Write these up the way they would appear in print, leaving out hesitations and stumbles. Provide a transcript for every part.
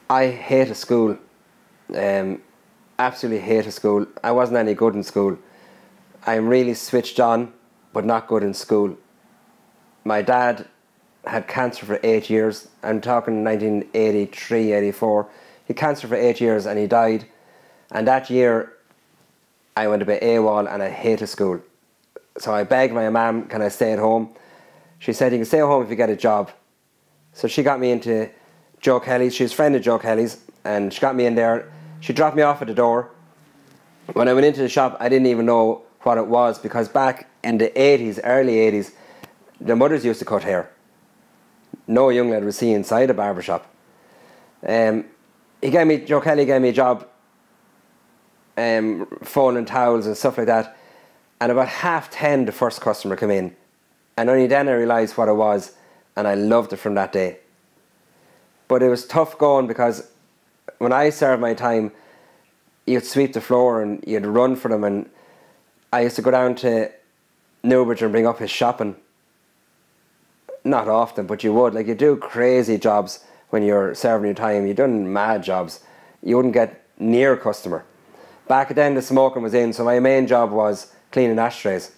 I hated school. Absolutely hated school. I wasn't any good in school. I'm really switched on, but not good in school. My dad had cancer for 8 years. I'm talking 1983, 84. He had cancer for 8 years and he died. And that year, I went a bit AWOL and I hated school. So I begged my mum, can I stay at home? She said, you can stay at home if you get a job. So she got me into Joe Kelly's. She was a friend of Joe Kelly's and she got me in there. She dropped me off at the door. When I went into the shop, I didn't even know what it was, because back in the 80s, early 80s, the mothers used to cut hair. No young lad would see inside a barber shop. Joe Kelly gave me a job folding towels and stuff like that. And about 10:30 the first customer came in. And only then I realised what it was, and I loved it from that day. But it was tough going, because when I served my time, you'd sweep the floor and you'd run for them, and I used to go down to Newbridge and bring up his shopping. Not often, but you would. Like, you do crazy jobs when you're serving your time. You're doing mad jobs. You wouldn't get near a customer. Back then the smoking was in, so my main job was cleaning ashtrays.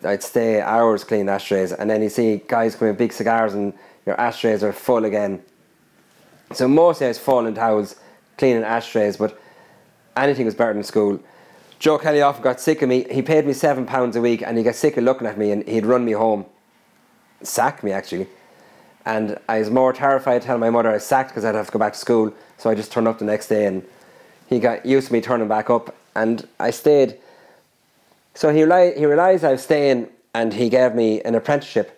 I'd stay hours cleaning ashtrays, and then you see guys come in with big cigars and your ashtrays are full again. So mostly I was folding towels, cleaning ashtrays, but anything was better than school. Joe Kelly often got sick of me. He paid me £7 a week, and he got sick of looking at me, and he'd run me home. Sack me, actually. And I was more terrified to tell my mother I was sacked, because I'd have to go back to school. So I just turned up the next day, and he got used to me turning back up, and I stayed. So he realised I was staying, and he gave me an apprenticeship.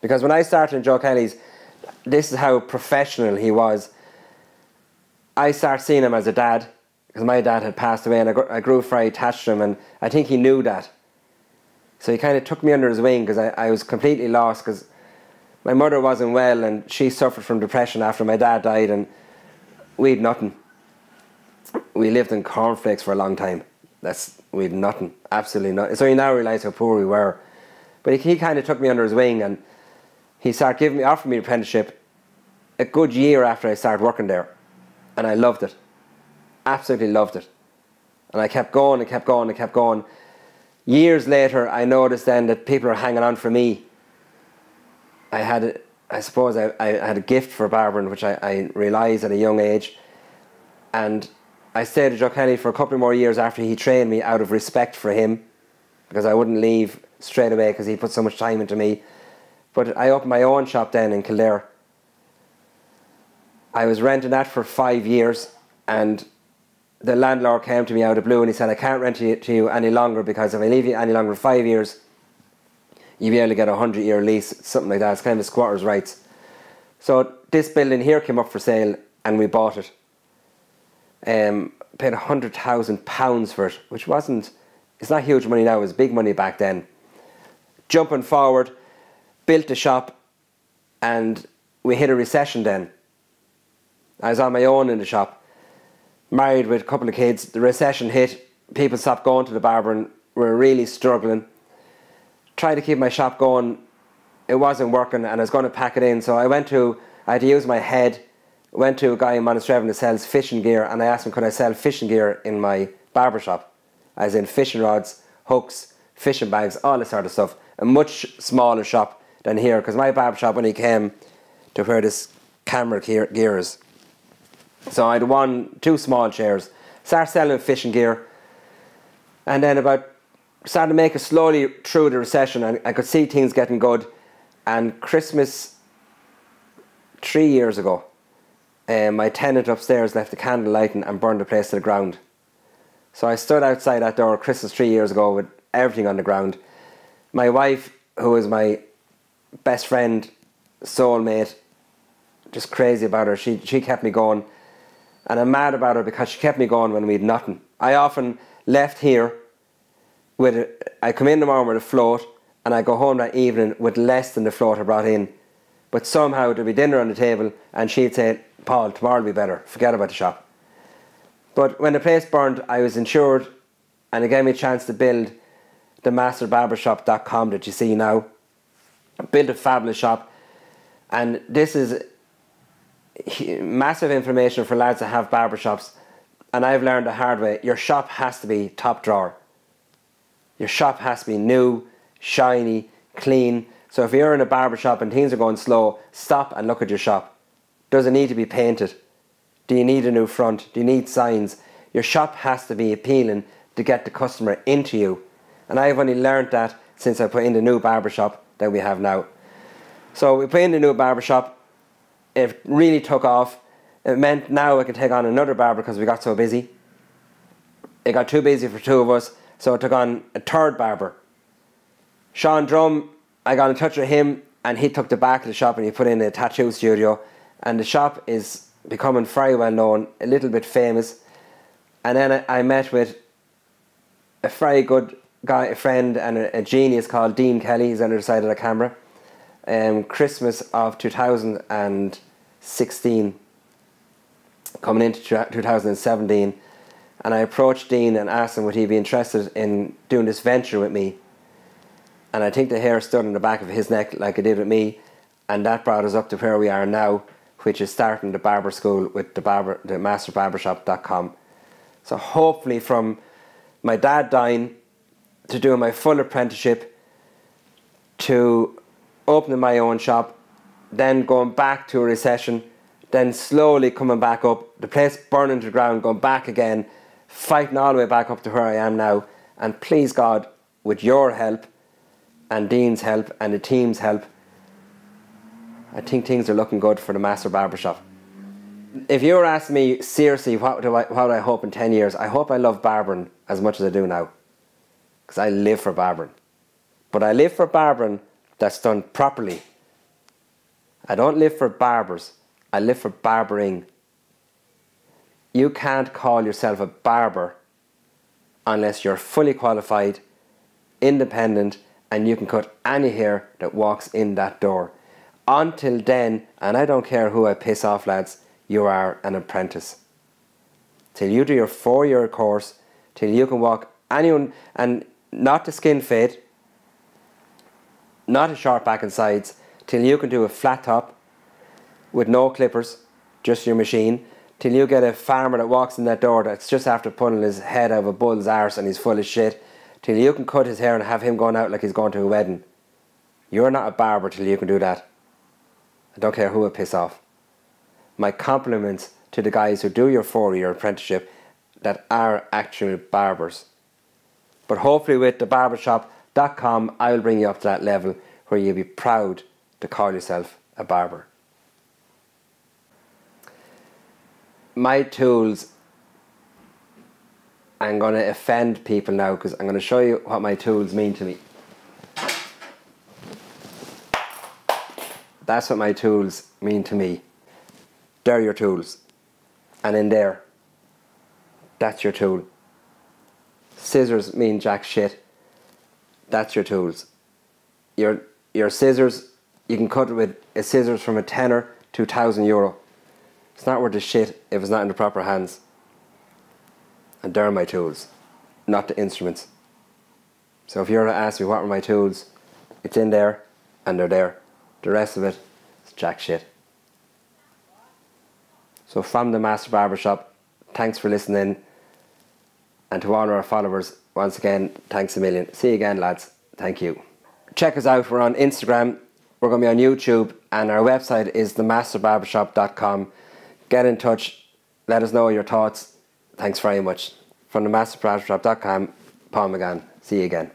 Because when I started in Joe Kelly's, this is how professional he was. I started seeing him as a dad, because my dad had passed away, and I grew very attached to him, and I think he knew that. So he kind of took me under his wing, because I was completely lost, because my mother wasn't well, and she suffered from depression after my dad died, and we had nothing. We lived in cornflakes for a long time. We had nothing, absolutely nothing. So he now realised how poor we were. But he kind of took me under his wing, and he started offering me an apprenticeship a good year after I started working there. And I loved it. Absolutely loved it. And I kept going and kept going and kept going. Years later, I noticed then that people are hanging on for me. I suppose I had a gift for barbering, which I realised at a young age. And I stayed at Joe Kelly for a couple more years after he trained me, out of respect for him, because I wouldn't leave straight away because he put so much time into me. But I opened my own shop then in Kildare. I was renting that for 5 years, and the landlord came to me out of the blue and he said, I can't rent it to you any longer, because if I leave you any longer for 5 years, you'll be able to get a 100-year lease, something like that. It's kind of a squatter's rights. So this building here came up for sale, and we bought it. Paid £100,000 for it, which it's not huge money now, it was big money back then. Jumping forward, built the shop, and we hit a recession then. I was on my own in the shop, married with a couple of kids. The recession hit, people stopped going to the barber and were really struggling. Tried to keep my shop going, it wasn't working, and I was going to pack it in, so I had to use my head. Went to a guy in Monasterevin that sells fishing gear, and I asked him, could I sell fishing gear in my barber shop? As in fishing rods, hooks, fishing bags, all this sort of stuff. A much smaller shop than here, because my barber shop only came to where this camera gear is. So I had 2 small chairs. Started selling fishing gear, and then started to make it slowly through the recession, and I could see things getting good. And Christmas 3 years ago, my tenant upstairs left the candle lighting and burned the place to the ground. So I stood outside that door Christmas 3 years ago with everything on the ground. My wife, who was my best friend, soulmate, just crazy about her, she kept me going. And I'm mad about her because she kept me going when we had nothing. I often left here I come in the morning with a float, and I go home that evening with less than the float I brought in. But somehow there'd be dinner on the table, and she'd say, Paul, tomorrow will be better, forget about the shop. But when the place burned, I was insured, and it gave me a chance to build the masterbarbershop.com that you see now. I built a fabulous shop, and this is, massive information for lads that have barbershops, and I've learned the hard way. Your shop has to be top drawer. Your shop has to be new, shiny, clean. So if you're in a barbershop and things are going slow, stop and look at your shop. Does it need to be painted? Do you need a new front? Do you need signs? Your shop has to be appealing to get the customer into you. And I've only learned that since I put in the new barbershop that we have now. So we put in the new barbershop. It really took off. It meant now I could take on another barber because we got so busy. It got too busy for two of us, so I took on a third barber. Sean Drum, I got in touch with him and he took the back of the shop and he put in a tattoo studio, and the shop is becoming very well known, a little bit famous. And then I met with a very good guy, a friend and a genius called Dean Kelly. He's on the other side of the camera. Christmas of 2016, coming into 2017, and I approached Dean and asked him would he be interested in doing this venture with me. And I think the hair stood on the back of his neck like it did with me, and that brought us up to where we are now, which is starting the barber school with the masterbarbershop.com. So hopefully, from my dad dying to doing my full apprenticeship to opening my own shop, then going back to a recession, then slowly coming back up, the place burning to the ground, going back again, fighting all the way back up to where I am now. And please God, with your help and Dean's help and the team's help, I think things are looking good for the Master Barbershop. If you were asking me seriously what do I hope in 10 years, I hope I love barbering as much as I do now, because I live for barbering. But I live for barbering that's done properly. I don't live for barbers, I live for barbering. You can't call yourself a barber unless you're fully qualified, independent, and you can cut any hair that walks in that door. Until then, and I don't care who I piss off, lads, you are an apprentice. Till you do your 4-year course, till you can walk anyone, and not the skin fade, not a short back and sides, till you can do a flat top with no clippers, just your machine, till you get a farmer that walks in that door that's just after pulling his head out of a bull's arse and he's full of shit, till you can cut his hair and have him going out like he's going to a wedding. You're not a barber till you can do that. I don't care who I piss off. My compliments to the guys who do your 4-year apprenticeship that are actual barbers. But hopefully with the barbershop.com, I will bring you up to that level where you'll be proud to call yourself a barber. My tools, I'm going to offend people now because I'm going to show you what my tools mean to me. That's what my tools mean to me. They're your tools. And in there, that's your tool. Scissors mean jack shit. That's your tools. Your scissors, you can cut with a scissors from a tenner to €1,000. It's not worth a shit if it's not in the proper hands. And they're my tools, not the instruments. So if you're to ask me what are my tools, it's in there and they're there. The rest of it is jack shit. So from the Master Barbershop, thanks for listening. And to all our followers, once again, thanks a million. See you again, lads. Thank you. Check us out. We're on Instagram. We're going to be on YouTube. And our website is themasterbarbershop.com. Get in touch. Let us know your thoughts. Thanks very much. From themasterbarbershop.com, Paul McGann. See you again.